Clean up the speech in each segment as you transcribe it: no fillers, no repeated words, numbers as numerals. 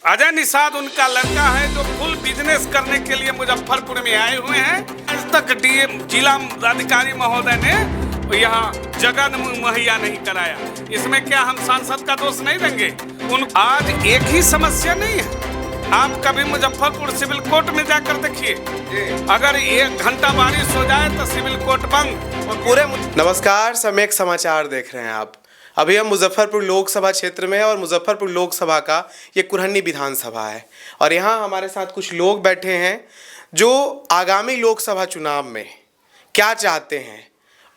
अजय निषाद उनका लड़का है जो फुल बिजनेस करने के लिए मुजफ्फरपुर में आए हुए हैं। आज तक डीएम जिला अधिकारी महोदय ने यहाँ जगह मुहैया नहीं कराया। इसमें क्या हम सांसद का दोष नहीं देंगे? आज एक ही समस्या नहीं है। आप कभी मुजफ्फरपुर सिविल कोर्ट में जाकर देखिए, अगर 1 घंटा बारिश हो जाए तो सिविल कोर्ट बंद और पूरे। नमस्कार, सम्यक समाचार देख रहे हैं आप। अभी हम मुजफ्फरपुर लोकसभा क्षेत्र में हैं और मुजफ्फरपुर लोकसभा का ये कुरहनी विधानसभा है और यहाँ हमारे साथ कुछ लोग बैठे हैं जो आगामी लोकसभा चुनाव में क्या चाहते हैं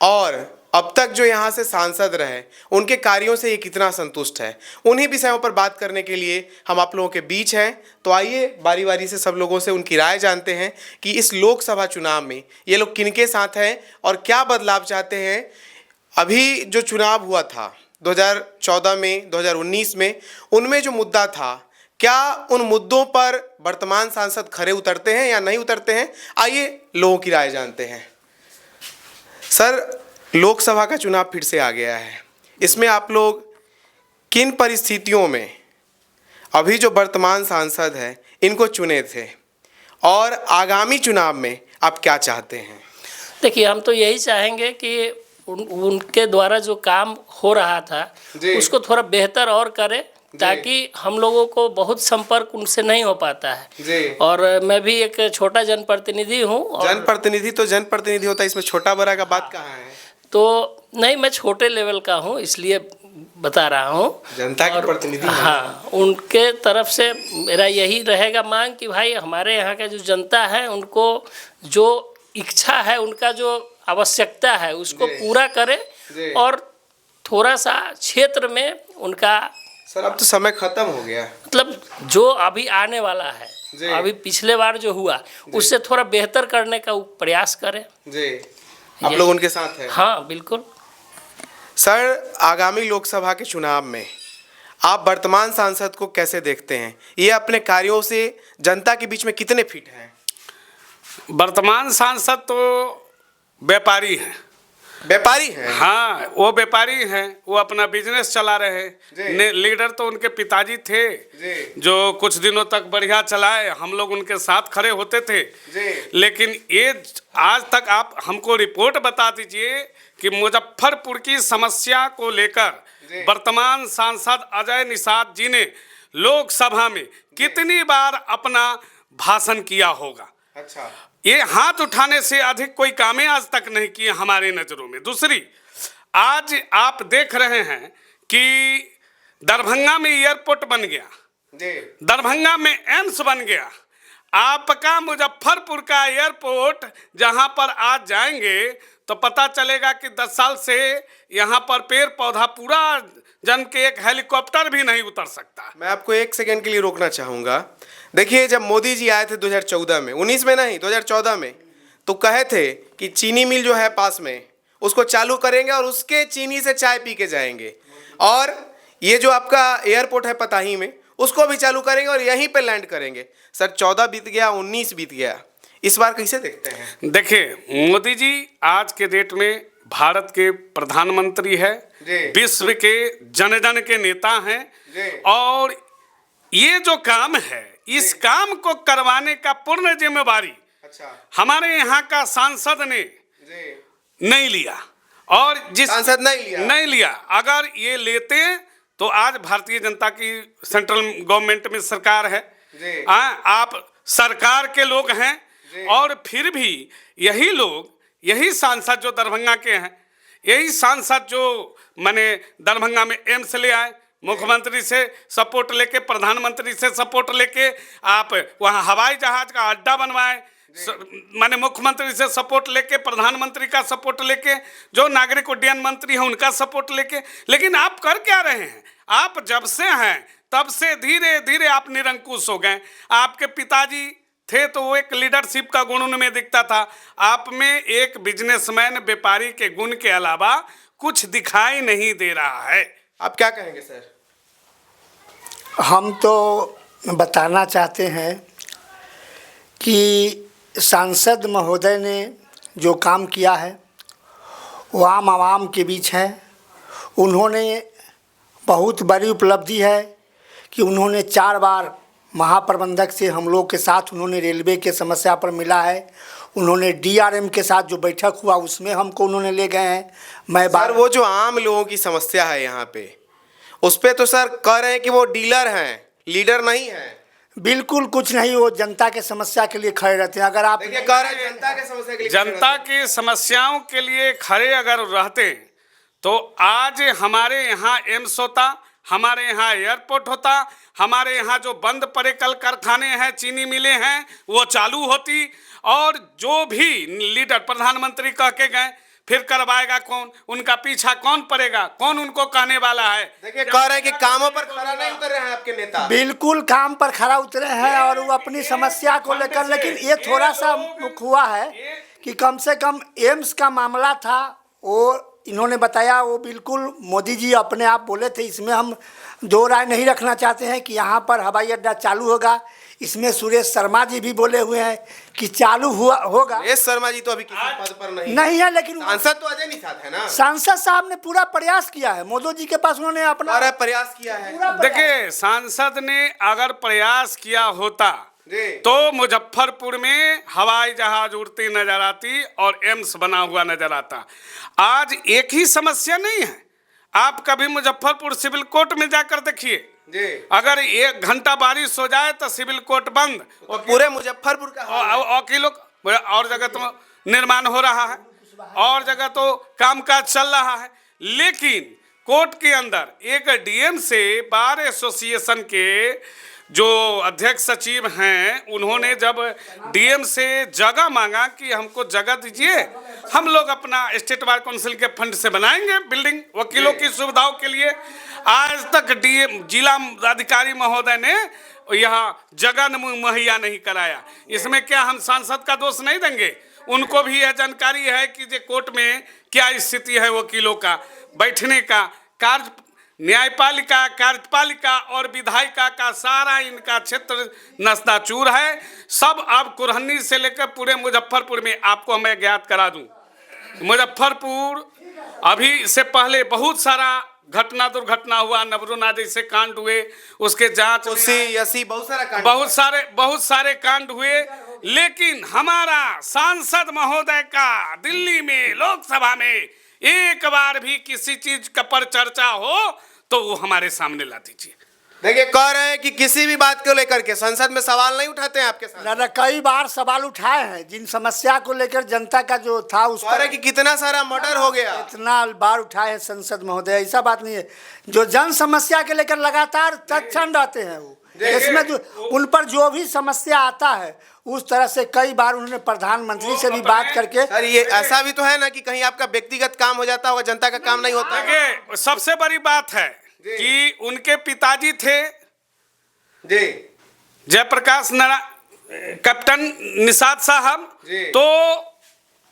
और अब तक जो यहाँ से सांसद रहे उनके कार्यों से ये कितना संतुष्ट है। उन्हीं विषयों पर बात करने के लिए हम आप लोगों के बीच हैं। तो आइए बारी बारी से सब लोगों से उनकी राय जानते हैं कि इस लोकसभा चुनाव में ये लोग किनके साथ हैं और क्या बदलाव चाहते हैं। अभी जो चुनाव हुआ था 2014 में, 2019 में, उनमें जो मुद्दा था, क्या उन मुद्दों पर वर्तमान सांसद खरे उतरते हैं या नहीं उतरते हैं? आइए लोगों की राय जानते हैं। सर, लोकसभा का चुनाव फिर से आ गया है। इसमें आप लोग किन परिस्थितियों में अभी जो वर्तमान सांसद है इनको चुने थे और आगामी चुनाव में आप क्या चाहते हैं? देखिए, हम तो यही चाहेंगे कि उनके द्वारा जो काम हो रहा था उसको थोड़ा बेहतर और करें, ताकि हम लोगों को बहुत संपर्क उनसे नहीं हो पाता है। और मैं भी एक छोटा जनप्रतिनिधि हूँ। जनप्रतिनिधि तो जनप्रतिनिधि होता है, इसमें छोटा बड़ा का बात कहाँ है? तो नहीं, मैं छोटे लेवल का हूँ इसलिए बता रहा हूँ। जनता के प्रतिनिधि। हाँ, उनके तरफ से मेरा यही रहेगा मांग कि भाई हमारे यहाँ का जो जनता है उनको जो इच्छा है, उनका जो आवश्यकता है उसको पूरा करें और थोड़ा सा क्षेत्र में उनका। सर, अब तो समय खत्म हो गया, मतलब जो अभी आने वाला है, अभी पिछले बार जो हुआ उससे थोड़ा बेहतर करने का प्रयास करें। आप लोग उनके साथ हैं? हाँ, बिल्कुल। सर, आगामी लोकसभा के चुनाव में आप वर्तमान सांसद को कैसे देखते हैं? ये अपने कार्यों से जनता के बीच में कितने फिट हैं? वर्तमान सांसद तो व्यापारी हैं। व्यापारी हैं? हाँ, वो व्यापारी हैं, वो अपना बिजनेस चला रहे हैं। लीडर तो उनके पिताजी थे जो कुछ दिनों तक बढ़िया चलाए, हम लोग उनके साथ खड़े होते थे। लेकिन ये आज तक आप हमको रिपोर्ट बता दीजिए कि मुजफ्फरपुर की समस्या को लेकर वर्तमान सांसद अजय निषाद जी ने लोकसभा में कितनी बार अपना भाषण किया होगा। अच्छा, ये हाथ उठाने से अधिक कोई कामें आज तक नहीं किए हमारे नज़रों में। दूसरी, आज आप देख रहे हैं कि दरभंगा में एयरपोर्ट बन गया, दरभंगा में एम्स बन गया। आपका मुजफ्फरपुर का एयरपोर्ट जहां पर आज जाएंगे तो पता चलेगा कि 10 साल से यहाँ पर पेड़ पौधा पूरा जन के एक हेलीकॉप्टर भी नहीं उतर सकता। मैं आपको 1 सेकंड के लिए रोकना चाहूँगा। देखिए, जब मोदी जी आए थे 2014 में, 19 में नहीं 2014 में, तो कहे थे कि चीनी मिल जो है पास में उसको चालू करेंगे और उसके चीनी से चाय पी के जाएंगे, और ये जो आपका एयरपोर्ट है पताही में उसको भी चालू करेंगे और यहीं पे लैंड करेंगे। सर, 14 बीत गया, 19 बीत गया, इस बार कैसे देखते हैं? देखिए, मोदी जी आज के डेट में भारत के प्रधानमंत्री है, विश्व के जन जन के नेता हैं, और ये जो काम है इस काम को करवाने का पूर्ण जिम्मेवारी हमारे यहाँ का सांसद ने नहीं लिया। और जिस सांसद नहीं लिया, अगर ये लेते तो आज भारतीय जनता की सेंट्रल गवर्नमेंट में सरकार है, आप सरकार के लोग हैं, और फिर भी यही लोग, यही सांसद जो दरभंगा के हैं, यही सांसद जो माने दरभंगा में एम्स ले आए, मुख्यमंत्री से सपोर्ट लेके, प्रधानमंत्री से सपोर्ट लेके आप वहाँ हवाई जहाज का अड्डा बनवाए, माने मुख्यमंत्री से सपोर्ट लेके, प्रधानमंत्री का सपोर्ट लेके, जो नागरिक उड्डयन मंत्री हैं उनका सपोर्ट लेके। लेकिन आप कर क्या रहे हैं? आप जब से हैं तब से धीरे धीरे आप निरंकुश हो गए। आपके पिताजी थे तो वो एक लीडरशिप का गुण उनमें दिखता था, आप में एक बिजनेसमैन व्यापारी के गुण के अलावा कुछ दिखाई नहीं दे रहा है। आप क्या कहेंगे सर? हम तो बताना चाहते हैं कि सांसद महोदय ने जो काम किया है वो आम आवाम के बीच है। उन्होंने बहुत बड़ी उपलब्धि है कि उन्होंने 4 बार महाप्रबंधक से हम लोग के साथ उन्होंने रेलवे के समस्या पर मिला है। उन्होंने डीआरएम के साथ जो बैठक हुआ उसमें हमको उन्होंने ले गए हैं। मैं सर वो जो आम लोगों की समस्या है यहाँ पे, उस पे तो सर कह रहे हैं कि वो डीलर हैं, लीडर नहीं है। बिल्कुल कुछ नहीं, वो जनता के समस्या के लिए खड़े रहते हैं। अगर आप देखिए कह रहे हैं जनता के समस्या के लिए जनता की समस्याओं के लिए खड़े अगर रहते तो आज हमारे यहाँ एम्स होता, हमारे यहाँ एयरपोर्ट होता, हमारे यहाँ जो बंद पड़े कल कारखाने हैं, चीनी मिलें हैं, वो चालू होती। और जो भी लीडर प्रधानमंत्री कह के गए, फिर करवाएगा कौन, उनका पीछा कौन पड़ेगा, कौन उनको कहने वाला है। देखिए कह रहे हैं कि कामों पर खरा नहीं उतर रहे हैं आपके नेता। बिल्कुल काम पर खरा उतरे हैं और वो अपनी समस्या को लेकर, लेकिन ये थोड़ा सा मुख हुआ है कि कम से कम एम्स का मामला था, वो इन्होंने बताया, वो बिल्कुल मोदी जी अपने आप बोले थे। इसमें हम दो राय नहीं रखना चाहते हैं कि यहाँ पर हवाई अड्डा चालू होगा। इसमें सुरेश शर्मा जी भी बोले हुए हैं कि चालू हुआ होगा। सुरेश शर्मा जी तो अभी किसी पद पर नहीं है, लेकिन सांसद तो अजय निषाद है ना। सांसद साहब ने पूरा प्रयास किया है, मोदी जी के पास उन्होंने अपना प्रयास किया है। देखिए सांसद ने अगर प्रयास किया होता तो मुजफ्फरपुर में हवाई जहाज उड़ती नजर आती और एम्स बना हुआ नजर आता। आज एक ही समस्या नहीं है, आप कभी मुजफ्फरपुर सिविल कोर्ट में जाकर देखिए, अगर 1 घंटा बारिश हो जाए तो सिविल कोर्ट बंद। और पूरे मुजफ्फरपुर का वकीलों और जगह तो निर्माण हो रहा है और जगह तो कामकाज चल रहा है, लेकिन कोर्ट के अंदर एक डीएम से बार एसोसिएशन के जो अध्यक्ष सचिव हैं, उन्होंने जब डीएम से जगह मांगा कि हमको जगह दीजिए, हम लोग अपना स्टेट बार काउंसिल के फंड से बनाएंगे बिल्डिंग वकीलों की सुविधाओं के लिए। आज तक डीएम जिला अधिकारी महोदय ने यहाँ जगह मुहैया नहीं कराया। इसमें क्या हम सांसद का दोष नहीं देंगे? उनको भी यह जानकारी है कि जे कोर्ट में क्या स्थिति है वकीलों का बैठने का, कार्य न्यायपालिका, कार्यपालिका और विधायिका का सारा इनका क्षेत्र नस्ताचूर है। सब अब कुरहनी से लेकर पूरे मुजफ्फरपुर में आपको मैं ज्ञात करा दूं, मुजफ्फरपुर अभी से पहले बहुत सारा घटना दुर्घटना हुआ, नवरुणा जैसे कांड हुए, उसके जांच बहुत सारे कांड हुए, लेकिन हमारा सांसद महोदय का दिल्ली में लोकसभा में एक बार भी किसी चीज का पर चर्चा हो तो वो हमारे सामने ला दीजिए। देखिए कह रहे हैं कि किसी भी बात को लेकर के संसद में सवाल नहीं उठाते हैं आपके साथ। ना कई बार सवाल उठाए हैं, जिन समस्या को लेकर जनता का जो था उस पर कि कितना सारा मर्डर हो गया, इतना बार उठाए हैं संसद महोदय। ऐसा बात नहीं है, जो जन समस्या के लेकर लगातार तत्क्षण रहते हैं वो, इसमें जो उन पर जो भी समस्या आता है उस तरह से कई बार उन्होंने प्रधानमंत्री से भी बात करके। सर ये ऐसा भी तो है ना कि कहीं आपका व्यक्तिगत काम हो जाता होगा, जनता का काम नहीं होता। देखिए सबसे बड़ी बात है कि उनके पिताजी थे जयप्रकाश कैप्टन निषाद साहब, तो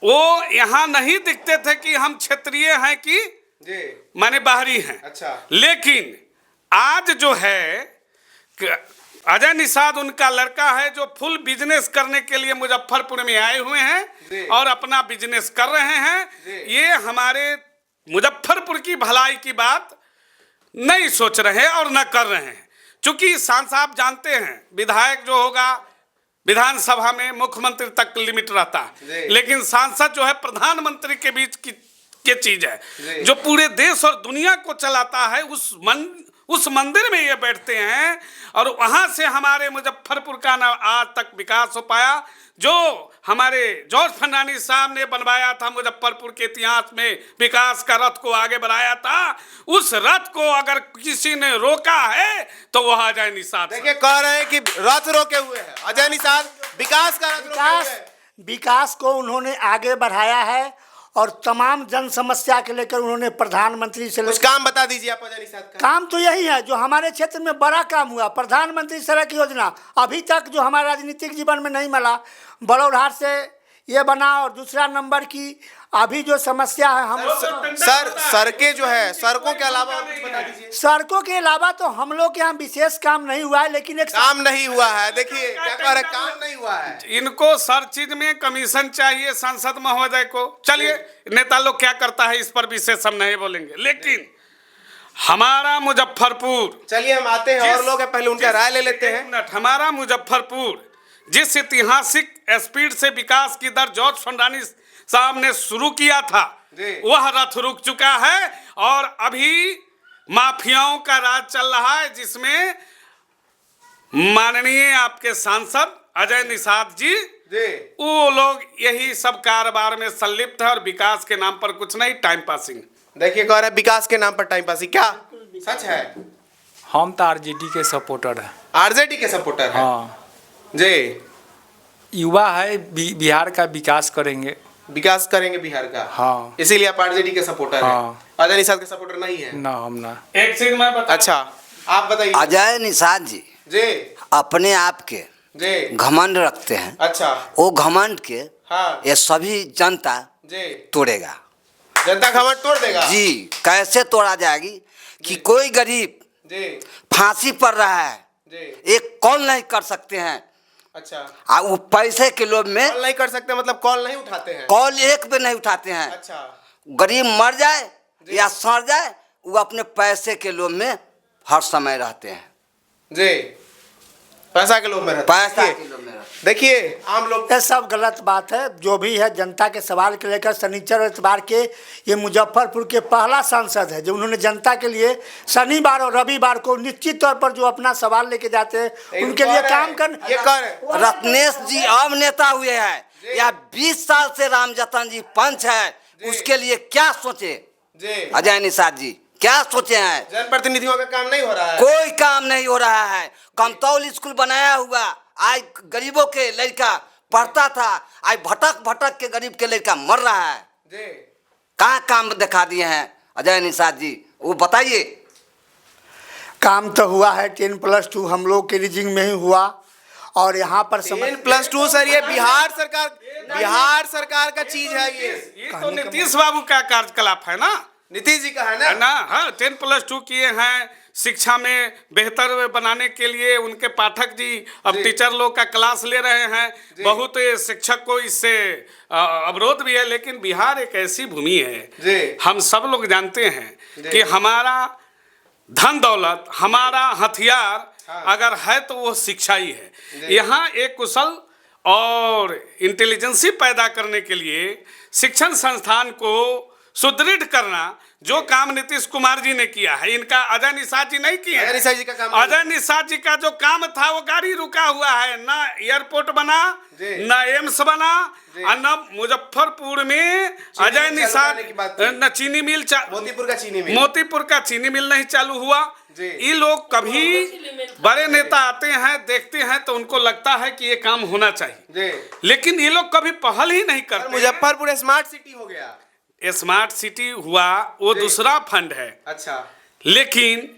वो यहाँ नहीं दिखते थे कि हम क्षेत्रीय हैं कि माने बाहरी हैं। अच्छा। लेकिन आज जो है अजय निषाद उनका लड़का है जो फुल बिजनेस करने के लिए मुजफ्फरपुर में आए हुए हैं और अपना बिजनेस कर रहे हैं। ये हमारे मुजफ्फरपुर की भलाई की बात नहीं सोच रहे और न कर रहे हैं, क्योंकि सांसद आप जानते हैं विधायक जो होगा विधानसभा में मुख्यमंत्री तक लिमिट रहता है, लेकिन सांसद जो है प्रधानमंत्री के बीच की चीज है, जो पूरे देश और दुनिया को चलाता है। उस मंदिर में ये बैठते हैं और वहां से हमारे मुजफ्फरपुर का ना आज तक विकास हो पाया। जो हमारे जॉर्ज फर्नांडिस साहब ने बनवाया था मुजफ्फरपुर के इतिहास में, विकास का रथ को आगे बढ़ाया था, उस रथ को अगर किसी ने रोका है तो वह अजय निषाद। देखिए कह रहे हैं कि रथ रोके हुए हैं अजय निषाद, विकास का रथ विकास को उन्होंने आगे बढ़ाया है और तमाम जन समस्या के लेकर उन्होंने प्रधानमंत्री से कुछ काम बता दीजिए आप अजय निषाद का। काम तो यही है जो हमारे क्षेत्र में बड़ा काम हुआ, प्रधानमंत्री सड़क योजना अभी तक जो हमारे राजनीतिक जीवन में नहीं मिला, बड़ौरहाट से ये बना। और दूसरा नंबर की अभी जो समस्या है हम सड़कें जो है, सड़कों के अलावा और कुछ बता दीजिए। सड़कों के अलावा तो हम लोग के यहाँ विशेष काम नहीं हुआ है, लेकिन एक काम नहीं हुआ है। देखिए क्या कह रहे, काम नहीं हुआ है। इनको हर चीज में कमीशन चाहिए सांसद महोदय को। चलिए नेता लोग क्या करता है इस पर विशेष हम नहीं बोलेंगे, लेकिन हमारा मुजफ्फरपुर, चलिए हम आते हैं और लोग हैं, पहले उनका राय ले लेते हैं। मिनट, हमारा मुजफ्फरपुर जिस ऐतिहासिक स्पीड से विकास की दर जॉर्ज फर्नांडिस साहब ने शुरू किया था, वह रथ रुक चुका है और अभी माफियाओं का राज चल रहा है, जिसमें माननीय आपके सांसद अजय निषाद जी, वो लोग यही सब कारोबार में संलिप्त है और विकास के नाम पर कुछ नहीं, टाइम पासिंग। देखिए कह रहा है विकास के नाम पर टाइम पासिंग, क्या सच है? हम तो आरजेडी के सपोर्टर है। आरजेडी के सपोर्टर है? हाँ जी। युवा है, बिहार का विकास करेंगे। विकास करेंगे बिहार का? हाँ। इसीलिए आप आरजेडी के सपोर्टर हैं? हाँ। अजय निषाद के सपोर्टर नहीं है? ना, हम ना। एक चीज मैं बता, अच्छा आप बताइए। अजय निषाद जी जी अपने आप के जी घमंड रखते हैं। अच्छा। वो घमंड के हाँ ये सभी जनता जी, तोड़ेगा। जनता घमंड तोड़ देगा जी कैसे तोड़ा जाएगी कि कोई गरीब जी फांसी पर रहा है, जी। एक कॉल नहीं कर सकते हैं। अच्छा, वो पैसे के लोभ में कॉल नहीं कर सकते, मतलब कॉल नहीं उठाते हैं? कॉल एक भी नहीं उठाते हैं। अच्छा गरीब मर जाए या सड़ जाए, वो अपने पैसे के लोभ में हर समय रहते हैं। जी, पैसा के लोभ में रहते हैं। पैसा के लोभ में रहते हैं। देखिए आम लोग, ये सब गलत बात है। जो भी है जनता के सवाल के लेकर शनिचर इतवार के ये मुजफ्फरपुर के पहला सांसद है जो उन्होंने जनता के लिए शनिवार और रविवार को निश्चित तौर पर जो अपना सवाल लेके जाते हैं उनके लिए काम कर। ये कौन है? रत्नेश जी अब नेता हुए हैं या 20 साल से रामजतन जी पंच है, उसके लिए क्या सोचे जी, अजय निषाद जी, क्या सोचे हैं? जनप्रतिनिधियों का काम नहीं हो रहा है? कोई काम नहीं हो रहा है। कमतौल स्कूल बनाया हुआ, आज गरीबों के लड़का पढ़ता था, आज भटक भटक के गरीब के लड़का मर रहा है। जी, कहाँ काम दिखा दिए हैं अजय निषाद जी, वो बताइए। काम तो हुआ है 10+2 हम लोग के रीजिंग में ही हुआ और यहाँ पर 10+2 सर, ये बिहार सरकार का चीज है। ये तो नीतीश बाबू का कार्यकलाप है ना, नीतीश जी का है है ना? ना। हाँ, 10+2 किए हैं, शिक्षा में बेहतर बनाने के लिए उनके पाठक जी अब टीचर लोग का क्लास ले रहे हैं। बहुत शिक्षक को इससे अवरोध भी है, लेकिन बिहार एक ऐसी भूमि है, हम सब लोग जानते हैं कि हमारा धन दौलत, हमारा हथियार अगर है तो वो शिक्षा ही है। यहाँ एक कुशल और इंटेलिजेंसी पैदा करने के लिए शिक्षण संस्थान को सुदृढ़ करना, जो काम नीतीश कुमार जी ने किया है, इनका अजय निषाद जी नहीं किए। अजय निषाद जी का काम, अजय निषाद जी का जो काम था वो गाड़ी रुका हुआ है, ना एयरपोर्ट बना, ना एम्स बना, और न मुजफ्फरपुर में अजय निषाद, न चीनी मिल, मोतीपुर का चीनी मिल नहीं चालू हुआ। ये लोग कभी बड़े नेता आते हैं, देखते हैं तो उनको लगता है कि ये काम होना चाहिए, लेकिन ये लोग कभी पहल ही नहीं करते। मुजफ्फरपुर स्मार्ट सिटी हो गया। स्मार्ट सिटी हुआ वो दूसरा फंड है। अच्छा, लेकिन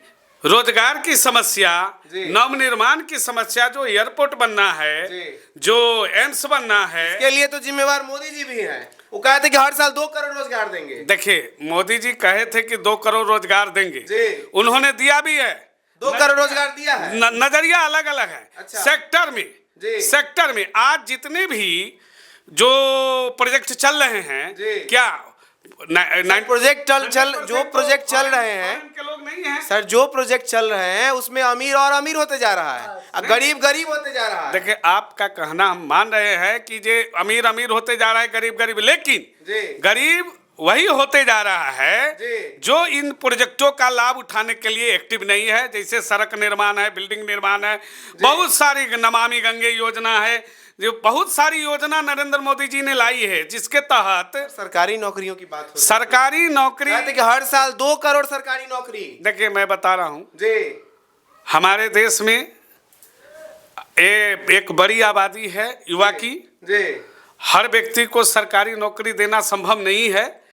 रोजगार की समस्या, नवनिर्माण की समस्या, जो एयरपोर्ट बनना है, जो एम्स बनना है, इसके लिए तो जिम्मेवार मोदी जी भी हैं। वो कहे थे कि हर साल 2 करोड़ रोजगार देंगे। देखिए मोदी जी कहे थे कि 2 करोड़ रोजगार देंगे, उन्होंने दिया भी है। 2 करोड़ रोजगार दिया है। नजरिया अलग अलग है। अच्छा। सेक्टर में आज जितने भी जो प्रोजेक्ट चल रहे हैं, क्या प्रोजेक्ट चल रहे हैं के लोग नहीं हैं सर, जो प्रोजेक्ट चल रहे हैं उसमें अमीर और अमीर होते जा रहा है और गरीब गरीब होते जा रहा है। देखिए आपका कहना हम मान रहे हैं कि जे अमीर अमीर होते जा रहा है, गरीब गरीब, लेकिन गरीब वही होते जा रहा है जो इन प्रोजेक्टों का लाभ उठाने के लिए एक्टिव नहीं है। जैसे सड़क निर्माण है, बिल्डिंग निर्माण है, बहुत सारी नमामि गंगे योजना है, जो बहुत सारी योजना नरेंद्र मोदी जी ने लाई है, जिसके तहत सरकारी नौकरियों की बात हो रही है। सरकारी नौकरी, कि हर साल 2 करोड़ सरकारी नौकरी। देखिए मैं बता रहा हूँ जी, हमारे देश में एक बड़ी आबादी है युवा की। जी, हर व्यक्ति को सरकारी नौकरी देना संभव नहीं है।